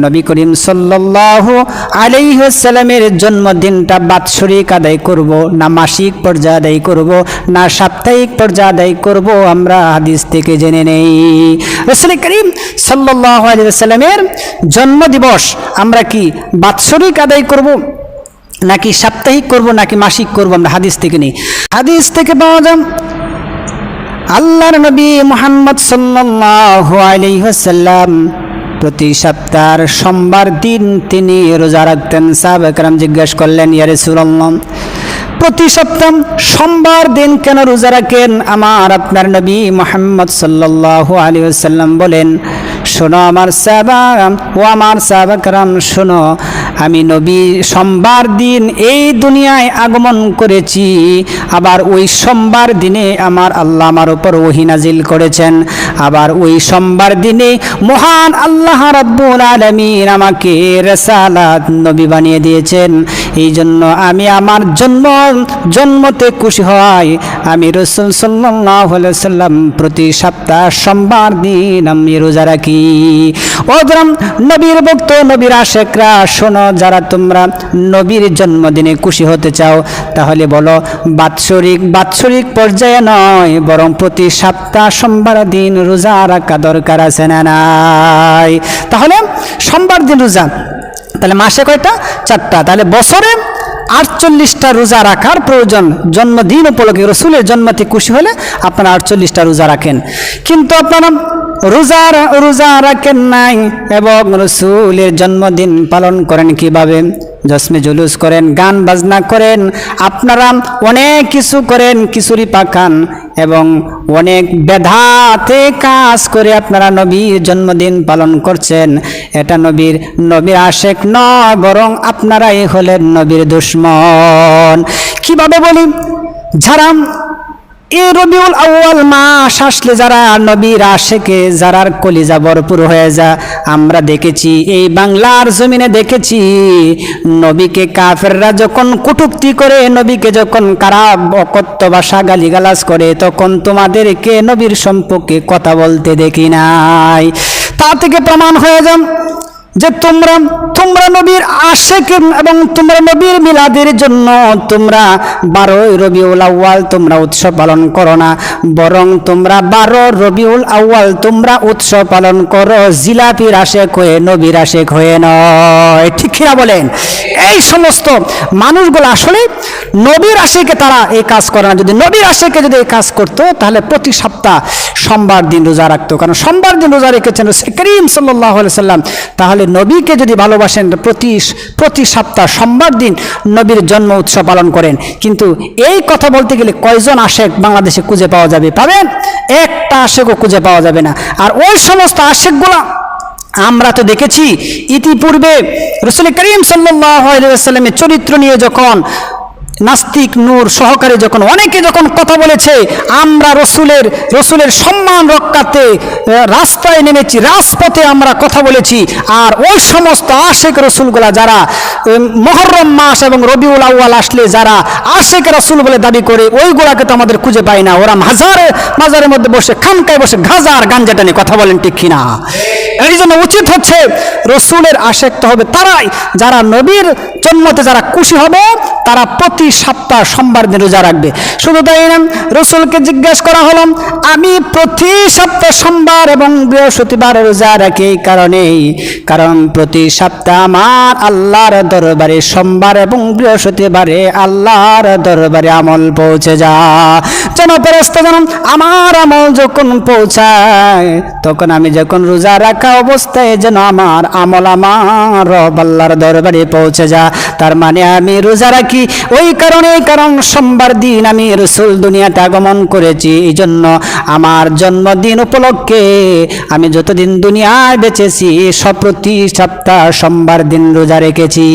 নবী করিম সাল্লাল্লাহু আলাইহি ওয়াসাল্লামের জন্মদিনটা বাৎসরিক আদায় করব না মাসিক পর্যায়ে আদায় করব না সাপ্তাহিক পর্যায়ে আদায় করব, আমরা হাদিস থেকে জেনে নেই। রাসূল করিম সাল্লাল্লাহু আলাইহি ওয়াসাল্লামের জন্মদিবস আমরা কি বাৎসরিক আদায় করব নাকি সাপ্তাহিক করব নাকি মাসিক করব, আমরা হাদিস থেকে নেই। হাদিস থেকে পাওয়া যায় আল্লাহর নবী মুহাম্মদ সাল্লাল্লাহু আলাইহি ওয়াসাল্লাম প্রতি সপ্তাহের সোমবার দিন তিনি রোজা রাখতেন। সাহাবা কেরাম জিজ্ঞেস করলেন, ইয়া রাসূলুল্লাহ, প্রতি সপ্তাহ সোমবার দিন কেন রোজা রাখেন? আমার আপনার নবী মুহাম্মদ সাল্লাল্লাহু আলাইহি ওয়াসাল্লাম বলেন, শোনো আমার সাহাবা ও আমার সাহাবা কেরাম, শোনো, আমি নবী সোমবার দিন এই দুনিয়ায় আগমন করেছি, আবার ওই সোমবার দিনে আমার আল্লাহ আমার উপর ওহী নাজিল করেছেন, আবার ওই সোমবার দিনে মহান আল্লাহ রাব্বুল আলামিন আমাকে রাসালাত নবী বানিয়ে দিয়েছেন। এই জন্য আমি আমার জন্মতে খুশি হয় আমি রাসূল সাল্লাল্লাহু আলাইহি ওয়াসাল্লাম প্রতি সপ্তাহ সোমবার দিন আমি রোজা রাখি। ও নবীর ভক্ত, নবীর আশিকরা, শোনো, যারা তোমরা নবীর জন্মদিনে খুশি হতে চাও তাহলে বলো বাৎসরিক পর্যায়ে নয়, বরং প্রতি সপ্তাহ সোমবার দিন রোজা রাখা দরকার আছে না নাই? তাহলে সোমবার দিন রোজা, তাহলে মাসে কয়টা? 4টা। তাহলে বছরে 48টা রোজা রাখার প্রয়োজন। জন্মদিন উপলক্ষে রসুলের জন্মতে খুশি হলে আপনারা 48টা রোজা রাখেন, কিন্তু আপনারা রোজা রাখেন নাই এবং রসুলের জন্মদিন পালন করেন কিভাবে? জশ্মে জুলুস করেন, গান বাজনা করেন, আপনারা অনেক কিছু করেন, খিচুড়ি পাকান এবং অনেক বেধাতে কাজ করে আপনারা নবীর জন্মদিন পালন করছেন। এটা নবীর আশিক নয়, বরং আপনারাই হলেন নবীর দুশমন। কিভাবে বলি? যারা এই রবিউল আউয়াল মাস আসলে যারা নবীর আশিকে, যারার কলিজা ভরপুর হয়ে যায়, আমরা দেখেছি এই বাংলার জমিনে দেখেছি নবীকে কাফেররা যখন কটূক্তি করে, নবীকে যখন খারাপ অকথ্য ভাষা গালিগালাজ করে, তখন তোমাদেরকে নবীর সম্পর্কে কথা বলতে দেখি নাই। তা থেকে প্রমাণ হয়ে যান যে তোমরা নবীর আশিক এবং তোমরা নবীর মিলাদের জন্য তোমরা 12 রবিউল আউয়াল তোমরা উৎসব পালন করো না, বরং তোমরা 12 রবিউল আউয়াল তোমরা উৎসব পালন করো জিলাপির আশিক হয়ে, নবীর আশিক হয়ে নয়। ঠিক কিনা বলেন? এই সমস্ত মানুষগুলো আসলে নবীর আশিকে তারা এই কাজ করে না। যদি নবীর আশিকে যদি এই কাজ করতো তাহলে প্রতি সপ্তাহ সোমবার দিন রোজা রাখতো, কারণ সোমবার দিন রোজা রেখেছেন রাসূল করিম সাল্লাল্লাহু আলাইহি ওয়াসাল্লাম। তাহলে নবীকে যদি ভালোবাসেন প্রতি সপ্তাহ সোমবার দিন নবীর জন্ম উৎসব পালন করেন। কিন্তু এই কথা বলতে গেলে কয়জন আশিক বাংলাদেশে খুঁজে পাওয়া যাবে? পাবেন? একটা আশিকও খুঁজে পাওয়া যাবে না। আর ওই সমস্ত আশিকগুলা আমরা তো দেখেছি ইতিপূর্বে রাসূল করিম সাল্লাল্লাহু আলাইহি ওয়াসাল্লামের চরিত্র নিয়ে যখন নাস্তিক নূর সহকারে যখন অনেকে যখন কথা বলেছে, আমরা রসুলের সম্মান রক্ষাতে রাস্তায় নেমেছি, রাজপথে আমরা কথা বলেছি। আর ওই সমস্ত আশিক রসুলগুলা যারা মুহররম মাস এবং রবিউল আউয়াল আসলে যারা আশিক রসুল বলে দাবি করে, ওইগুলাকে তো আমাদের খুঁজে পাই না। ওরা মাজারের মধ্যে বসে, খানকায় বসে গাঁজা আর গাঞ্জাটা নিয়ে কথা বলেন, ঠিক কিনা? এই জন্য উচিত হচ্ছে রসুলের আশিক তো হবে তারাই যারা নবীর জন্মতে যারা খুশি হবে, তারা প্রতি সপ্তাহ সোমবার দিন রোজা রাখবে। শুধু তাই না, রসুলকে জিজ্ঞেস করা হলো, আমি প্রতি সপ্তাহ সোমবার এবং বৃহস্পতিবার রোজা রাখি কারণ প্রতি সপ্তাহ আমার আল্লাহর দরবারে সোমবার এবং বৃহস্পতিবারে আল্লাহর দরবারে আমল পৌঁছে যায়। যেন ফেরেশতা যেন আমার আমল যখন পৌঁছায়, তখন আমি যখন রোজা রাখা অবস্থায় যেন আমার আমল আমার রব আল্লাহর দরবারে পৌঁছে যায়। তার মানে আমি রোজা রাখি কারণ সোমবার দিন আমি রাসূল দুনিয়াতে আগমন করেছি। এই জন্য আমার জন্মদিন উপলক্ষে আমি যতদিন দুনিয়ায় বেঁচেছি প্রতি সপ্তাহ সোমবার দিন রোজা রেখেছি।